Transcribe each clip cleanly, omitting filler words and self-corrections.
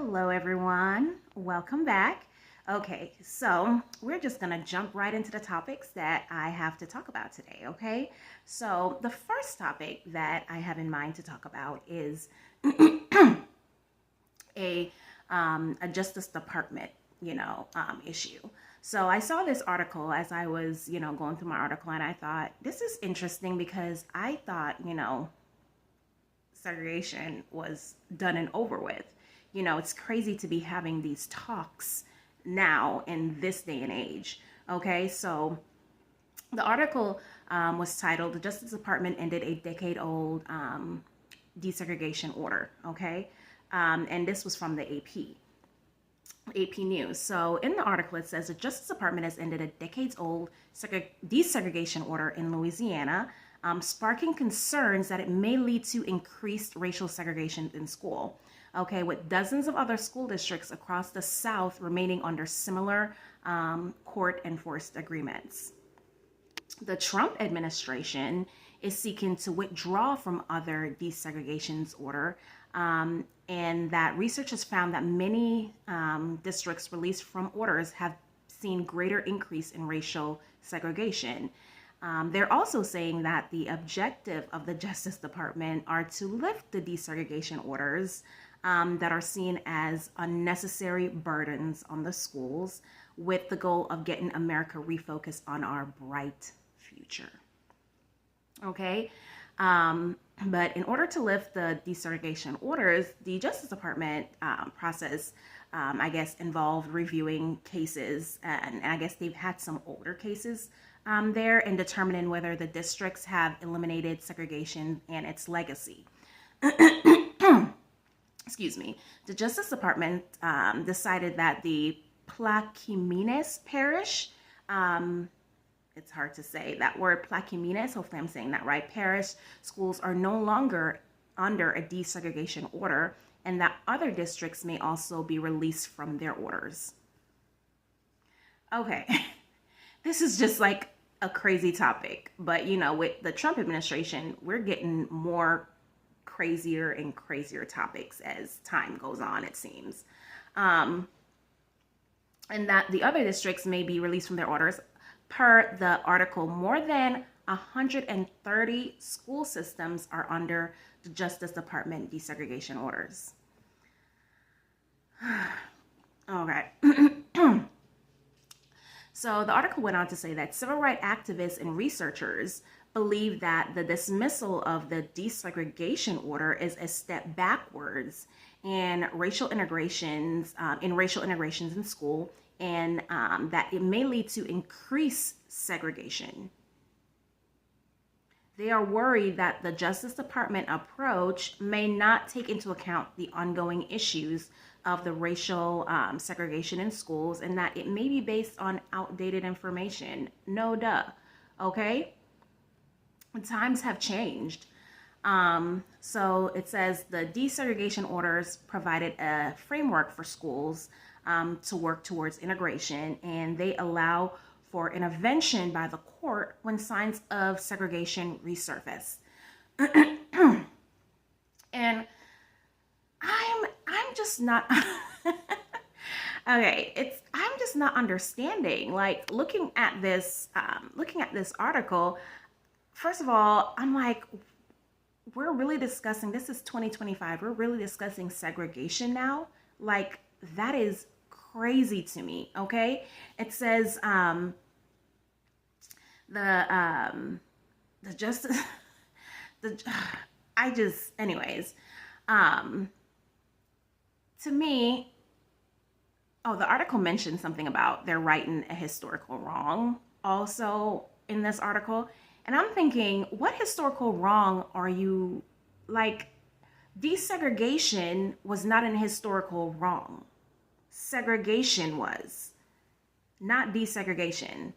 Hello, everyone. Welcome back. Okay, so we're just going to jump right into the topics that I have to talk about today, okay? So, the first topic that I have in mind to talk about is a, a Justice Department, issue. So, I saw this article as I was, going through my article, and I thought, this is interesting because I thought, segregation was done and over with. It's crazy to be having these talks now in this day and age. Okay, so the article was titled "The Justice Department Ended a Decade-Old Desegregation Order." Okay, and this was from the AP News. So in the article, it says the Justice Department has ended a decades-old desegregation order in Louisiana, sparking concerns that it may lead to increased racial segregation in school. Okay, with dozens of other school districts across the South remaining under similar court-enforced agreements. The Trump administration is seeking to withdraw from other desegregations order, and that research has found that many districts released from orders have seen greater increase in racial segregation. They're also saying that the objective of the Justice Department are to lift the desegregation orders that are seen as unnecessary burdens on the schools, with the goal of getting America refocused on our bright future. Okay, but in order to lift the desegregation orders, the Justice Department process, I guess, involved reviewing cases, and I guess they've had some older cases there, and determining whether the districts have eliminated segregation and its legacy. Excuse me. The Justice Department decided that the Plaquemines Parish, it's hard to say that word, Plaquemines, hopefully I'm saying that right, parish schools are no longer under a desegregation order, and that other districts may also be released from their orders. Okay, this is just like a crazy topic, but with the Trump administration, we're getting more crazier and crazier topics as time goes on, it seems. And that the other districts may be released from their orders. Per the article, more than 130 school systems are under the Justice Department desegregation orders. Okay. So the article went on to say that civil rights activists and researchers believe that the dismissal of the desegregation order is a step backwards in racial integrations in school, and that it may lead to increased segregation. They are worried that the Justice Department approach may not take into account the ongoing issues of the racial segregation in schools, and that it may be based on outdated information. No duh. Okay? Times have changed. So it says the desegregation orders provided a framework for schools to work towards integration, and they allow for intervention by the court when signs of segregation resurface. And I'm just not okay. I'm just not understanding. Like looking at this article. First of all, I'm like, we're really discussing, this is 2025, we're really discussing segregation now. Like, that is crazy to me, okay? It says, the justice, anyways, to me, the article mentioned something about they're righting a historical wrong also in this article. And I'm thinking, what historical wrong are you, like, desegregation was not an historical wrong. Segregation was, not desegregation.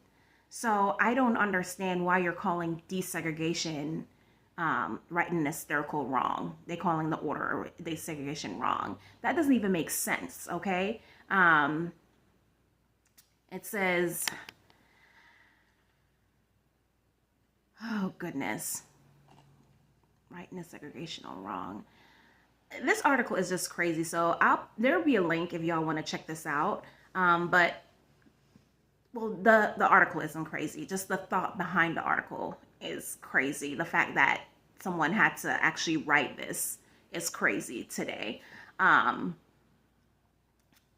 So I don't understand why you're calling desegregation right an historical wrong. They're calling the order desegregation wrong. That doesn't even make sense, okay? It says, oh goodness, right in a segregational wrong. this article is just crazy. So there'll be a link if y'all want to check this out. But well, the article isn't crazy. Just the thought behind the article is crazy. The fact that someone had to actually write this is crazy today. Um,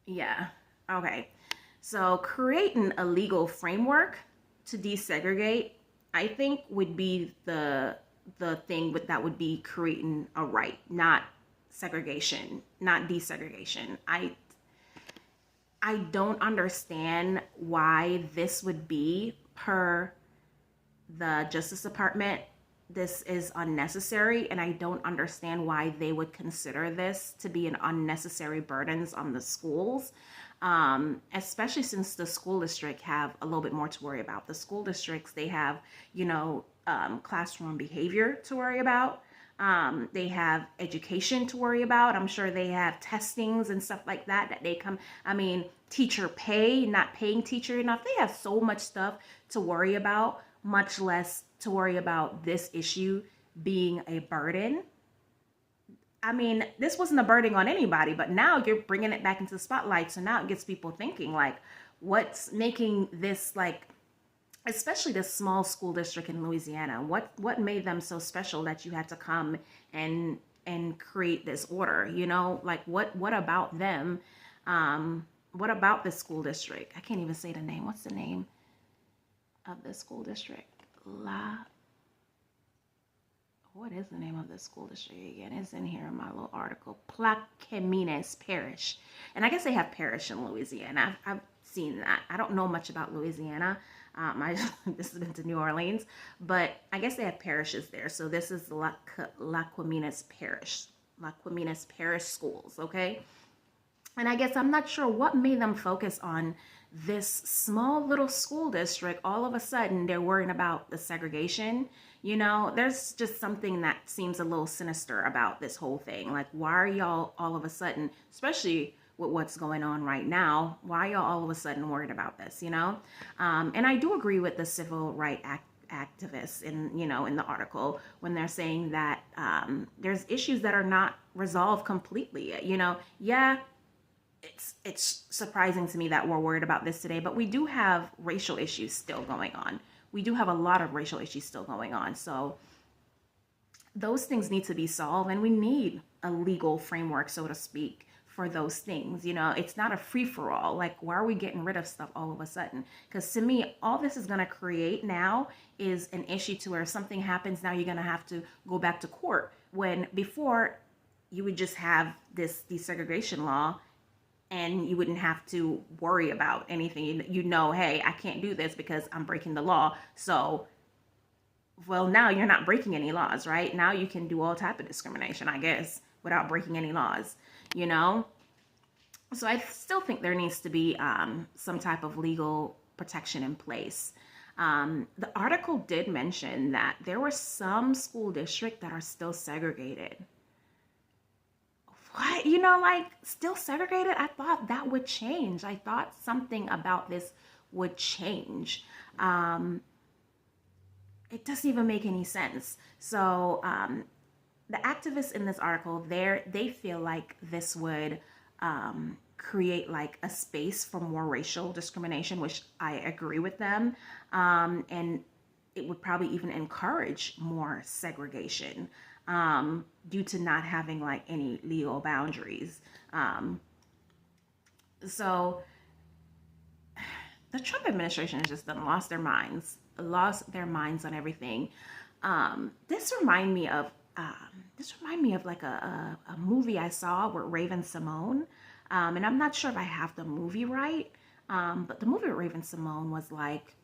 yeah. Okay. So creating a legal framework to desegregate, I think would be the thing that would be creating a right, not segregation, not desegregation. I don't understand why this would be per the Justice Department. This is unnecessary, and I don't understand why they would consider this to be an unnecessary burdens on the schools, especially since the school district have a little bit more to worry about. The school districts, they have, classroom behavior to worry about. They have education to worry about. I'm sure they have testings and stuff like that they come. I mean, teacher pay, not paying teacher enough. They have so much stuff to worry about, much less to worry about this issue being a burden. I mean, this wasn't a burden on anybody, but now you're bringing it back into the spotlight. So now it gets people thinking, like, what's making this, like, especially this small school district in Louisiana, what made them so special that you had to come and create this order? Like, what about them? What about the school district? I can't even say the name. What's the name of the school district? What is the name of the school district again? It's in here in my little article. Plaquemines Parish. And I guess they have parish in Louisiana. I've seen that. I don't know much about Louisiana. This has been to New Orleans, but I guess they have parishes there. So this is Laquemines Parish. Laquemines Parish schools, okay? And I guess I'm not sure what made them focus on this small little school district. All of a sudden, they're worrying about the segregation. There's just something that seems a little sinister about this whole thing. Like, why are y'all all of a sudden, especially with what's going on right now, why are y'all all of a sudden worried about this, And I do agree with the civil rights activists in the article when they're saying that there's issues that are not resolved completely. Yeah, it's surprising to me that we're worried about this today, but we do have racial issues still going on. We do have a lot of racial issues still going on. So those things need to be solved, and we need a legal framework, so to speak, for those things. It's not a free-for-all. Like, why are we getting rid of stuff all of a sudden? Because to me, all this is going to create now is an issue to where something happens. Now you're going to have to go back to court, when before you would just have this desegregation law and you wouldn't have to worry about anything. Hey, I can't do this because I'm breaking the law. So, well, now you're not breaking any laws, right? Now you can do all type of discrimination, I guess, without breaking any laws, So I still think there needs to be some type of legal protection in place. The article did mention that there were some school districts that are still segregated. What? Like, still segregated? I thought that would change. I thought something about this would change. It doesn't even make any sense. So the activists in this article, they feel like this would create like a space for more racial discrimination, which I agree with them. And it would probably even encourage more segregation due to not having like any legal boundaries. So the Trump administration has just lost their minds on everything. This remind me of like a movie I saw with Raven Simone. And I'm not sure if I have the movie right. But the movie with Raven Simone was like,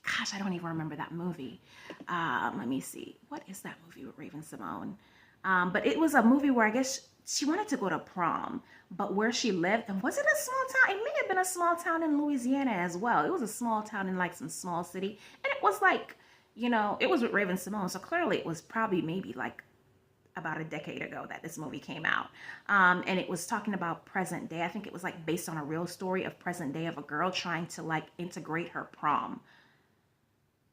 gosh, I don't even remember that movie. Let me see. What is that movie with Raven Simone? But it was a movie where I guess she wanted to go to prom, but where she lived, and was it a small town? It may have been a small town in Louisiana as well. It was a small town in like some small city. And it was like, it was with Raven Simone. So clearly it was probably maybe like about a decade ago that this movie came out. And it was talking about present day. I think it was like based on a real story of present day of a girl trying to like integrate her prom.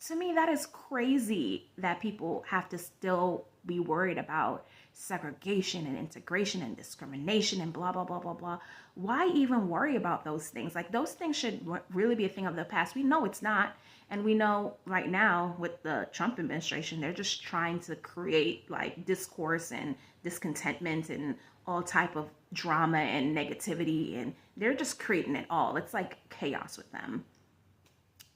To me, that is crazy that people have to still be worried about segregation and integration and discrimination and blah, blah, blah, blah, blah. Why even worry about those things? Like, those things should really be a thing of the past. We know it's not. And we know right now with the Trump administration, they're just trying to create like discourse and discontentment and all type of drama and negativity. And they're just creating it all. It's like chaos with them.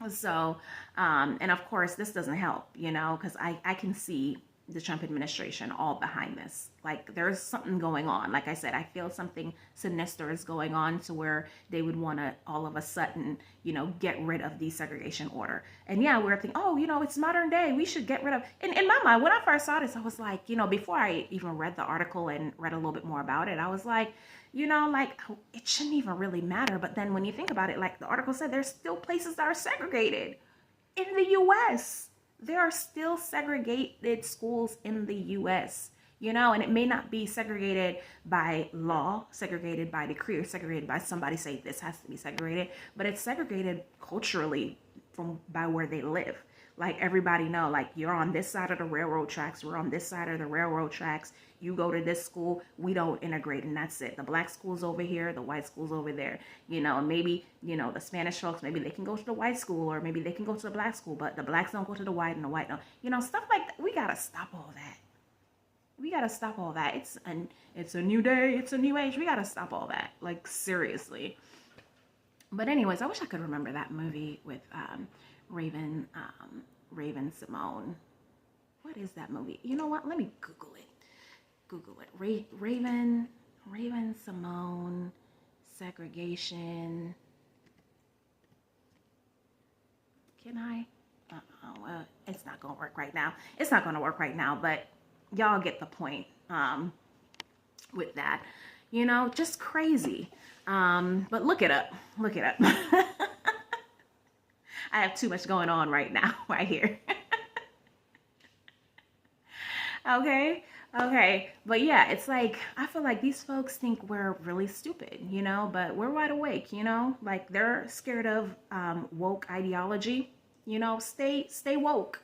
So, and of course, this doesn't help, because I can see the Trump administration all behind this. Like, there's something going on. Like I said, I feel something sinister is going on to where they would want to all of a sudden, get rid of the desegregation order. And yeah, we're thinking, oh, it's modern day. We should get rid of. In my mind, when I first saw this, I was like, before I even read the article and read a little bit more about it, I was like, like, it shouldn't even really matter. But then when you think about it, like the article said, there's still places that are segregated in the U.S. There are still segregated schools in the U.S., and it may not be segregated by law, segregated by decree, or segregated by somebody say this has to be segregated, but it's segregated culturally by where they live. Like, everybody know, like, you're on this side of the railroad tracks, we're on this side of the railroad tracks, you go to this school, we don't integrate, and that's it. The black school's over here, the white school's over there. Maybe, the Spanish folks, maybe they can go to the white school, or maybe they can go to the black school, but the blacks don't go to the white, and the white don't. Stuff like that. We gotta stop all that. We gotta stop all that. It's a new day, it's a new age. We gotta stop all that. Like, seriously. But anyways, I wish I could remember that movie with Raven Simone. What is that movie? You know what? Let me Google it. Raven Simone, segregation. Can I? Well, it's not gonna work right now. It's not gonna work right now, but y'all get the point with that. Just crazy. But look it up. I have too much going on right now, right here. Okay. But yeah, it's like, I feel like these folks think we're really stupid, but we're wide awake, like they're scared of woke ideology, stay woke.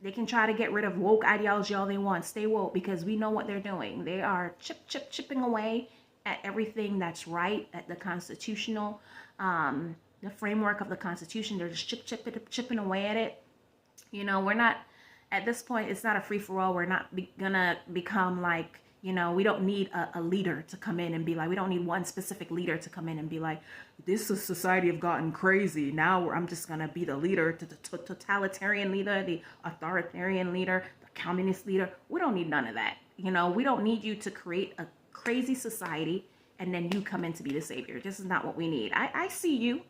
They can try to get rid of woke ideology all they want. Stay woke, because we know what they're doing. They are chipping away at everything that's right, at the constitutional, the framework of the Constitution. They're just chipping away at it. We're not, at this point, it's not a free-for-all. We're not gonna become like, we don't need a leader to come in and be like, we don't need one specific leader to come in and be like, this society have gotten crazy. Now I'm just gonna be the leader, the totalitarian leader, the authoritarian leader, the communist leader. We don't need none of that. We don't need you to create a crazy society and then you come in to be the savior. This is not what we need. I see you,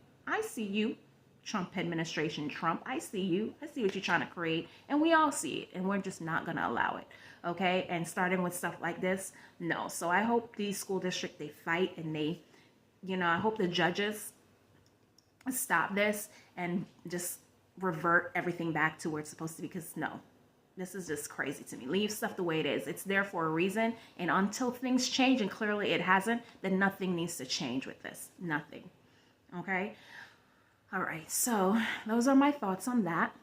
Trump administration, Trump. I see you. I see what you're trying to create, and we all see it, and we're just not going to allow it, okay? And starting with stuff like this, no. So I hope the school district, they fight, and they, I hope the judges stop this and just revert everything back to where it's supposed to be, because no, this is just crazy to me. Leave stuff the way it is. It's there for a reason, and until things change, and clearly it hasn't, then nothing needs to change with this. Nothing, okay? All right, so those are my thoughts on that.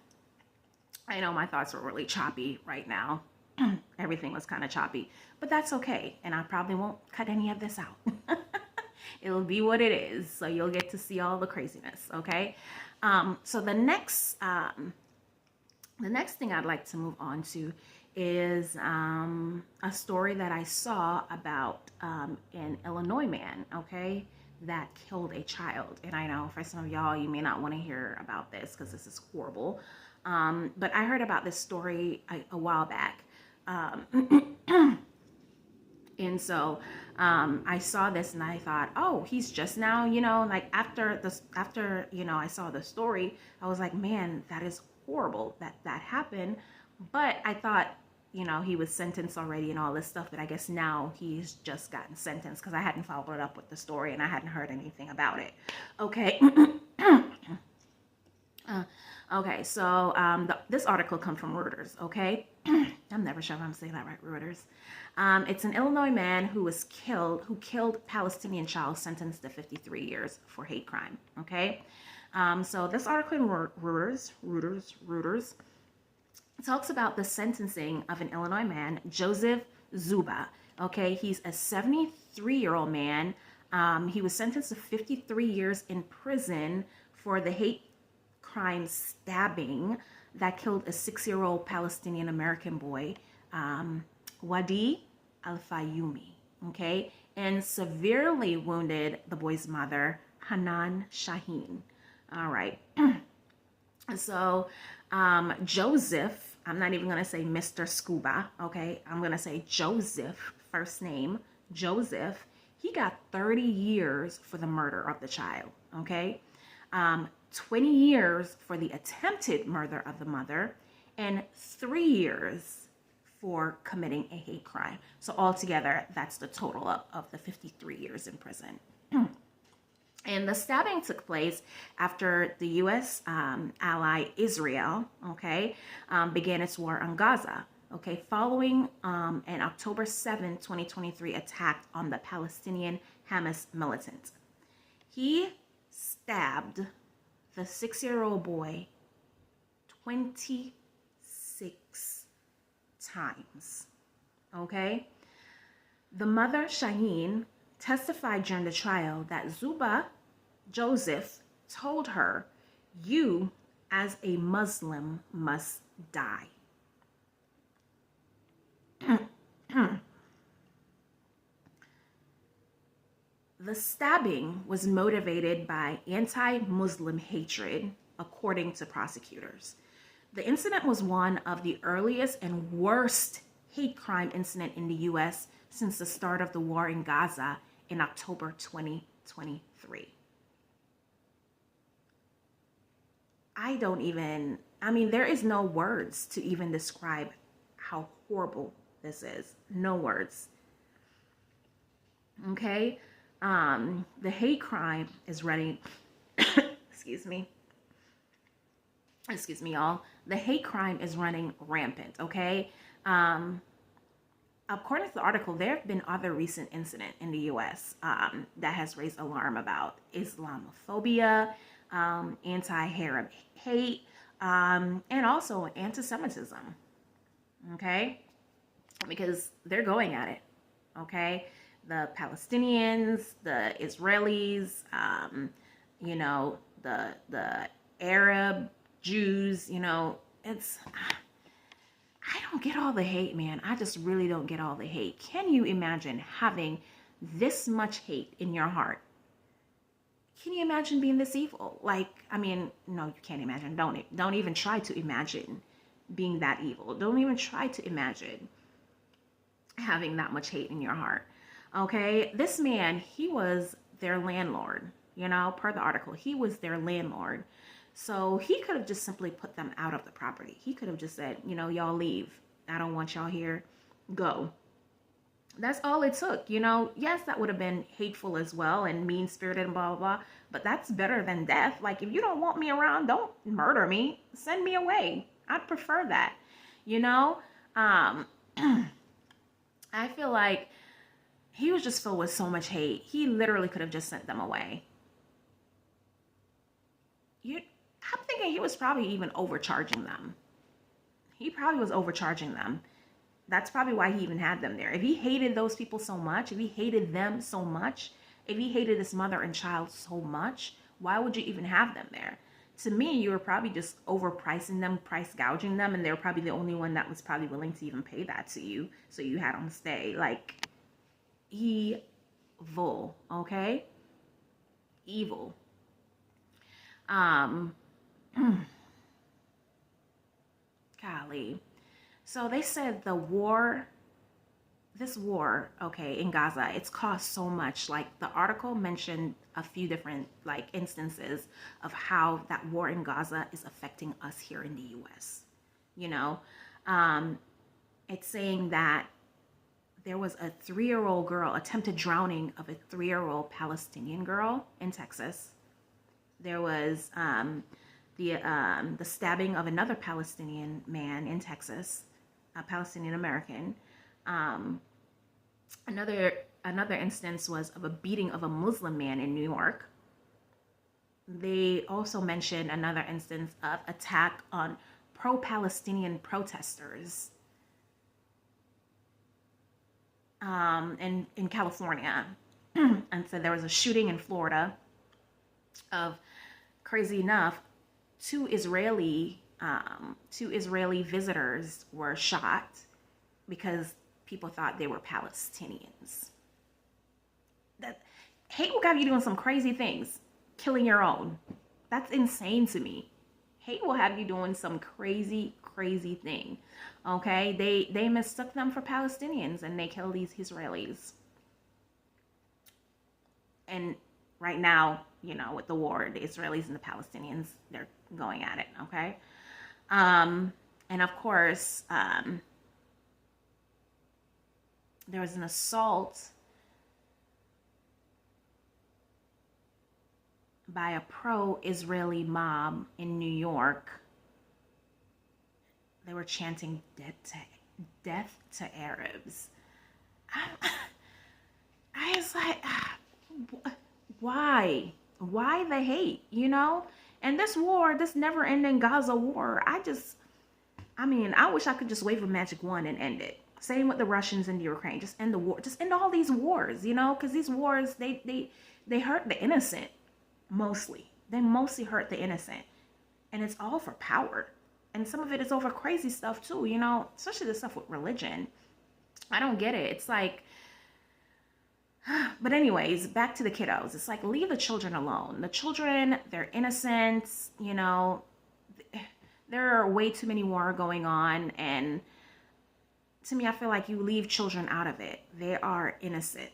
I know my thoughts are really choppy right now. Everything was kind of choppy, but that's okay. And I probably won't cut any of this out. It'll be what it is. So you'll get to see all the craziness, okay? So the next thing I'd like to move on to is a story that I saw about an Illinois man, okay, that killed a child. And I know for some of y'all, you may not want to hear about this because this is horrible. But I heard about this story a while back. And so I saw this and I thought, oh, he's just now, like after, I saw the story, I was like, man, that is horrible that happened. But I thought, he was sentenced already and all this stuff, but I guess now he's just gotten sentenced because I hadn't followed it up with the story and I hadn't heard anything about it. Okay. Okay, so this article comes from Reuters, okay? I'm never sure if I'm saying that right, Reuters. It's an Illinois man who killed Palestinian child sentenced to 53 years for hate crime, okay? So this article in Reuters talks about the sentencing of an Illinois man, Joseph Zuba. Okay, he's a 73-year-old man. He was sentenced to 53 years in prison for the hate crime stabbing that killed a 6-year-old Palestinian American boy, Wadi Al-Fayoumi, okay, and severely wounded the boy's mother, Hanan Shaheen. All right. So Joseph, I'm not even going to say Mr. Scuba, okay? I'm going to say Joseph, first name, Joseph. He got 30 years for the murder of the child, okay? 20 years for the attempted murder of the mother, and 3 years for committing a hate crime. So altogether, that's the total of the 53 years in prison. And the stabbing took place after the U.S. Ally Israel, okay, began its war on Gaza, okay, following an October 7, 2023 attack on the Palestinian Hamas militant. He stabbed the 6-year-old boy 26 times, okay? The mother, Shaheen, testified during the trial that Zuba, Joseph, told her, "You, as a Muslim, must die." The stabbing was motivated by anti-Muslim hatred, according to prosecutors. The incident was one of the earliest and worst hate crime incident in the U.S. since the start of the war in Gaza in October 2023. There is no words to even describe how horrible this is. No words. Okay? The hate crime is running, excuse me, y'all. The hate crime is running rampant, okay? According to the article, there have been other recent incidents in the U.S. That has raised alarm about Islamophobia, anti-Arab hate, and also anti-Semitism, okay? Because they're going at it, okay? The Palestinians, the Israelis, the Arab Jews, I don't get all the hate, man. I just really don't get all the hate. Can you imagine having this much hate in your heart? Can you imagine being this evil? No, you can't imagine. Don't even try to imagine being that evil. Don't even try to imagine having that much hate in your heart. Okay? This man, he was their landlord, per the article. He was their landlord. So he could have just simply put them out of the property. He could have just said, y'all leave. I don't want y'all here. Go. That's all it took. Yes, that would have been hateful as well and mean-spirited and blah, blah, blah. But that's better than death. Like, if you don't want me around, don't murder me. Send me away. I'd prefer that. I feel like he was just filled with so much hate. He literally could have just sent them away. I'm thinking he was probably even overcharging them. He probably was overcharging them. That's probably why he even had them there. If he hated those people so much, if he hated them so much, if he hated his mother and child so much, why would you even have them there? To me, you were probably just overpricing them, price gouging them, and they were probably the only one that was probably willing to even pay that to you, so you had them stay. Like, evil, okay? Evil. Golly. So they said this war, okay, in Gaza, it's cost so much. Like, the article mentioned a few different, instances of how that war in Gaza is affecting us here in the U.S. It's saying that there was a 3-year-old girl, attempted drowning of a 3-year-old Palestinian girl in Texas. There was the stabbing of another Palestinian man in Texas, a Palestinian American. Another instance was of a beating of a Muslim man in New York. They also mentioned another instance of attack on pro-Palestinian protesters in California. And so there was a shooting in Florida of, crazy enough, two Israeli visitors were shot because people thought they were Palestinians. That hate will have you doing some crazy things, killing your own. That's insane to me. Hate will have you doing some crazy, crazy thing. Okay, they mistook them for Palestinians and they killed these Israelis. And right now, with the war, the Israelis and the Palestinians, they're going at it. Okay, and of course, there was an assault by a pro-Israeli mob in New York. They were chanting death to Arabs. I was like, why? Why the hate, And this war, this never-ending Gaza war, I wish I could just wave a magic wand and end it. Same with the Russians and the Ukraine. Just end the war. Just end all these wars, because these wars, they hurt the innocent. Mostly. They mostly hurt the innocent. And it's all for power. And some of it is over crazy stuff too, especially the stuff with religion. I don't get it. It's like, but anyways, back to the kiddos. It's like, leave the children alone. The children, they're innocent, there are way too many war going on. And to me, I feel like you leave children out of it. They are innocent.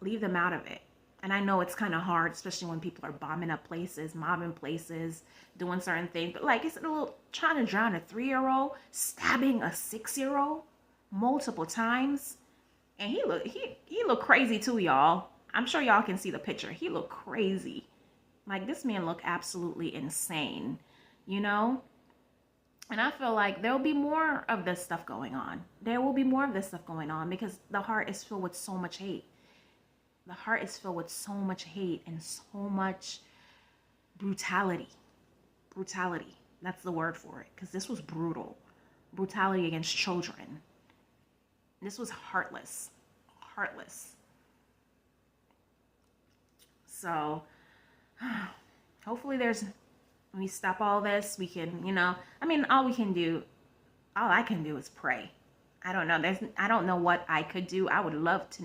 Leave them out of it. And I know it's kind of hard, especially when people are bombing up places, mobbing places, doing certain things. But like, it's a little trying to drown a 3-year-old, stabbing a 6-year-old multiple times. And he looked crazy too, y'all. I'm sure y'all can see the picture. He looked crazy. Like, this man looked absolutely insane, And I feel like there'll be more of this stuff going on. There will be more of this stuff going on because the heart is filled with so much hate. The heart is filled with so much hate and so much brutality. Brutality. That's the word for it. Because this was brutal. Brutality against children. This was heartless. Heartless. So, hopefully we stop all this. We can, all I can do is pray. I don't know. I don't know what I could do. I would love to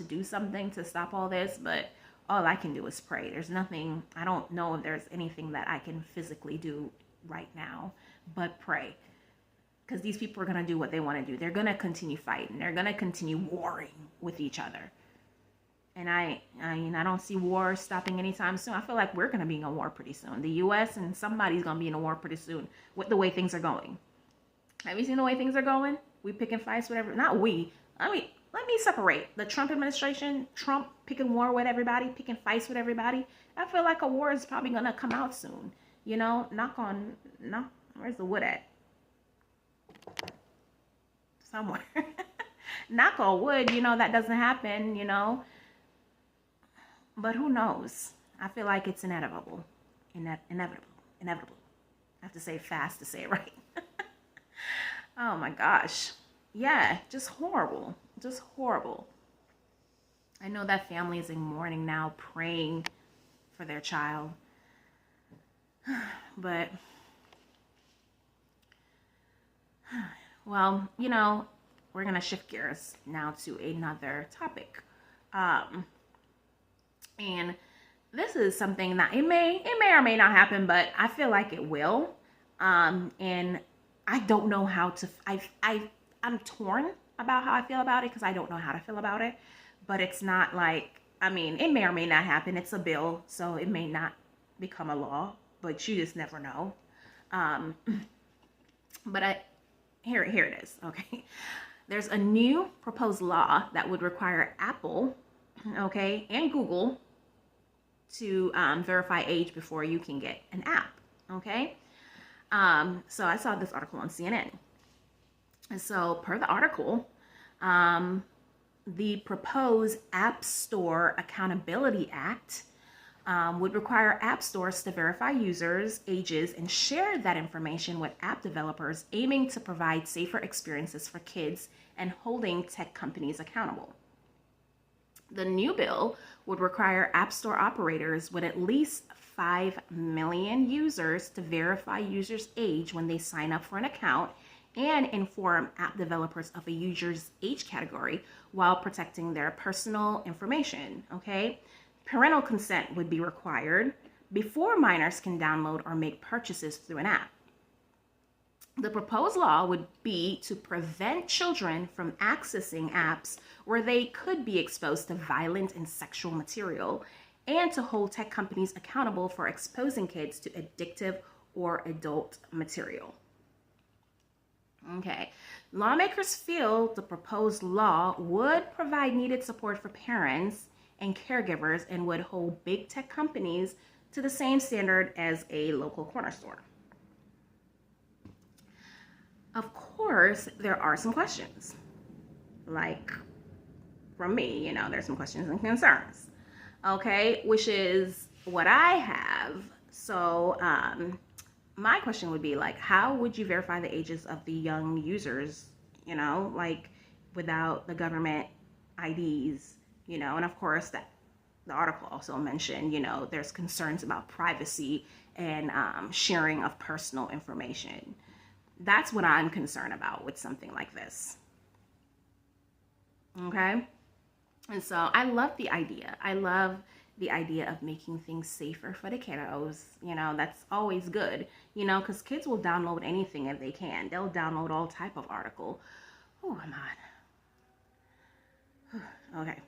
do something to stop all this, but all I can do is pray. There's nothing, I don't know if there's anything that I can physically do right now, but pray. Because these people are going to do what they want to do. They're going to continue fighting. They're going to continue warring with each other. And I don't see war stopping anytime soon. I feel like we're going to be in a war pretty soon. The U.S. and somebody's going to be in a war pretty soon with the way things are going. Have you seen the way things are going? We picking fights, whatever. Not we. Let me separate the Trump administration, Trump picking war with everybody, picking fights with everybody. I feel like a war is probably going to come out soon. Where's the wood at? Somewhere. Knock on wood, that doesn't happen, But who knows? I feel like it's inevitable. Inevitable. I have to say it fast to say it right. Oh my gosh. Yeah, just horrible. Just horrible. I know that family is in mourning now, praying for their child. But, well, we're going to shift gears now to another topic. And this is something that it may or may not happen, but I feel like it will. And I don't know how to, I'm torn about how I feel about it because I don't know how to feel about it. But it's not like, it may or may not happen. It's a bill, so it may not become a law, but you just never know. But here it is, okay? There's a new proposed law that would require Apple, okay, and Google to verify age before you can get an app, okay? So I saw this article on CNN. And so per the article, the proposed App Store Accountability Act would require app stores to verify users' ages and share that information with app developers, aiming to provide safer experiences for kids and holding tech companies accountable. The new bill would require app store operators with at least 5 million users to verify users' age when they sign up for an account and inform app developers of a user's age category while protecting their personal information, okay? Parental consent would be required before minors can download or make purchases through an app. The proposed law would be to prevent children from accessing apps where they could be exposed to violent and sexual material, and to hold tech companies accountable for exposing kids to addictive or adult material. Okay, lawmakers feel the proposed law would provide needed support for parents and caregivers and would hold big tech companies to the same standard as a local corner store. Of course, there are some questions. Like, from me, there's some questions and concerns. Okay, which is what I have. So, my question would be like, how would you verify the ages of the young users, without the government IDs, and of course the article also mentioned, there's concerns about privacy and sharing of personal information. That's what I'm concerned about with something like this. Okay? And so I love the idea. I love the idea of making things safer for the kiddos. That's always good, because kids will download anything if they can. They'll download all type of article. Oh, I'm hot. Okay.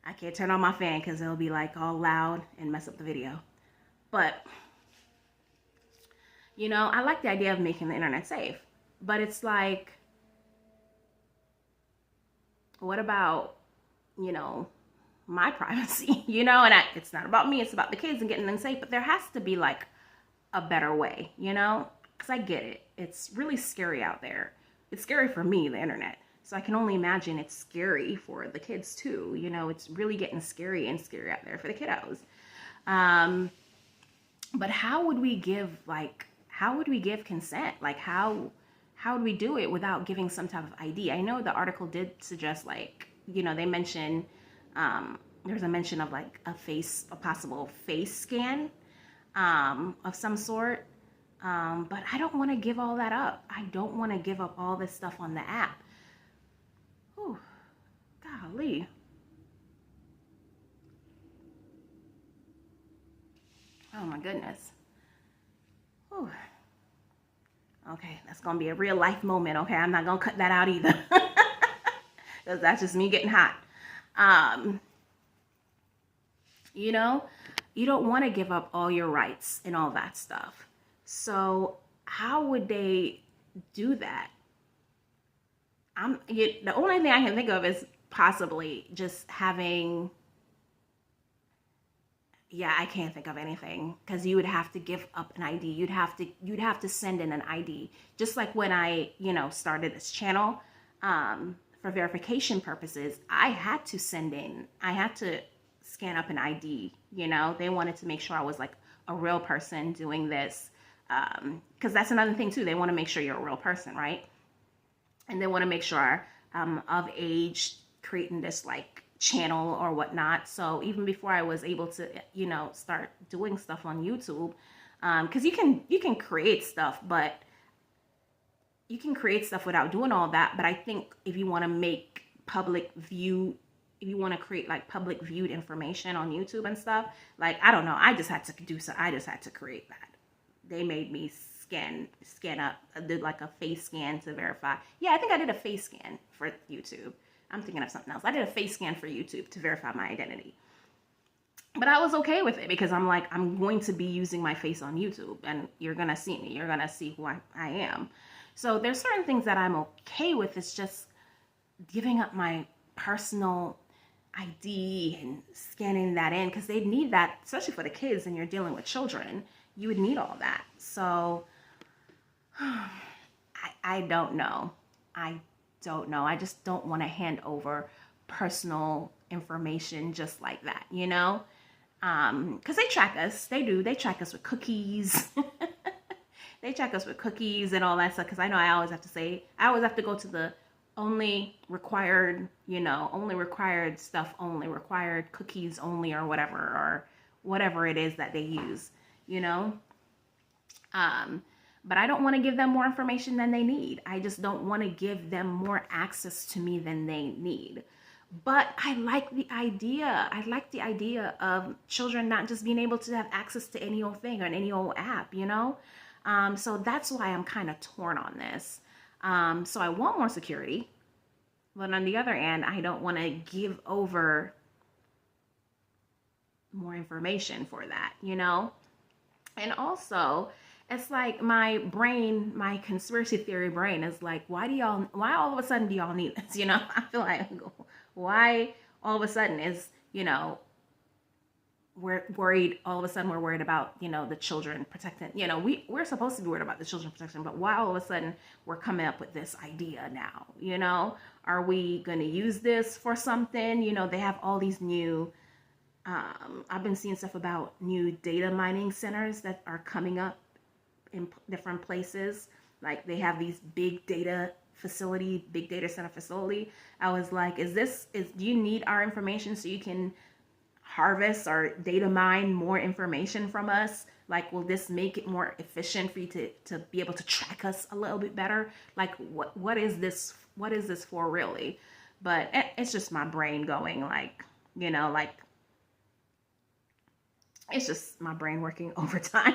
I can't turn on my fan because it'll be like all loud and mess up the video. But I like the idea of making the internet safe, but it's like, what about, my privacy, and it's not about me, it's about the kids and getting them safe, but there has to be like a better way, because I get it. It's really scary out there. It's scary for me, the internet. So I can only imagine it's scary for the kids too. It's really getting scary and scary out there for the kiddos. But how would we give consent? Like how would we do it without giving some type of ID? I know the article did suggest they mentioned, there's a mention of like a possible face scan of some sort. But I don't want to give all that up. I don't want to give up all this stuff on the app. Whew, golly. Oh my goodness. Whew. Okay, that's going to be a real life moment, okay? I'm not going to cut that out either. Because that's just me getting hot. You don't want to give up all your rights and all that stuff. So how would they do that? The only thing I can think of is possibly just having... Yeah, I can't think of anything because you would have to give up an ID. You'd have to send in an ID. Just like when I, started this channel, for verification purposes, I had to scan up an ID. They wanted to make sure I was like a real person doing this. Because that's another thing too. They want to make sure you're a real person, right? And they want to make sure I'm of age, creating this like channel or whatnot. So even before I was able to, start doing stuff on YouTube, because you can create stuff, but you can create stuff without doing all that. But I think if you want to make if you want to create like public viewed information on YouTube and stuff, like, I don't know, I just had to create that. They made me scan up. I did like a face scan to verify. Yeah, I think I did a face scan for YouTube. I'm thinking of something else. I did a face scan for YouTube to verify my identity. But I was okay with it because I'm like, I'm going to be using my face on YouTube and you're going to see me. You're going to see who I am. So there's certain things that I'm okay with. It's just giving up my personal ID and scanning that in because they'd need that, especially for the kids and you're dealing with children. You would need all that. So I don't know. I just don't want to hand over personal information just like that, Because they track us. They track us with cookies. They track us with cookies and all that stuff. Because I know I always have to go to the only required, only required stuff, only required cookies only, or whatever it is that they use, but I don't want to give them more information than they need. I just don't want to give them more access to me than they need. But I like the idea. I like the idea of children not just being able to have access to any old thing or any old app, So that's why I'm kind of torn on this. So I want more security. But on the other hand, I don't want to give over more information for that, And also, it's like my brain, my conspiracy theory brain is like, why all of a sudden do y'all need this? I feel like, why all of a sudden is, we're worried, all of a sudden we're worried about, the children protecting, we're supposed to be worried about the children protection, but why all of a sudden we're coming up with this idea now, Are we going to use this for something? They have all these new, I've been seeing stuff about new data mining centers that are coming up in different places. Like they have these big data center facility. I was like, do you need our information so you can harvest or data mine more information from us? Like, will this make it more efficient for you to be able to track us a little bit better? Like, what is this for really? But it's just my brain going like, it's just my brain working overtime.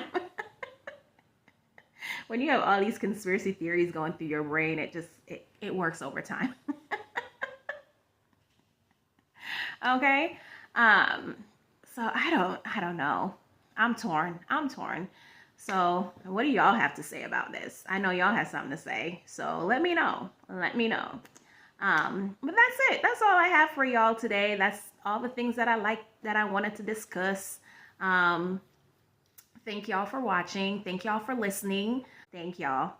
When you have all these conspiracy theories going through your brain, it works overtime. Okay. So I don't know. I'm torn. So what do y'all have to say about this? I know y'all have something to say. So let me know. But that's it. That's all I have for y'all today. That's all the things that I wanted to discuss. Thank y'all for watching. Thank y'all for listening. Thank y'all.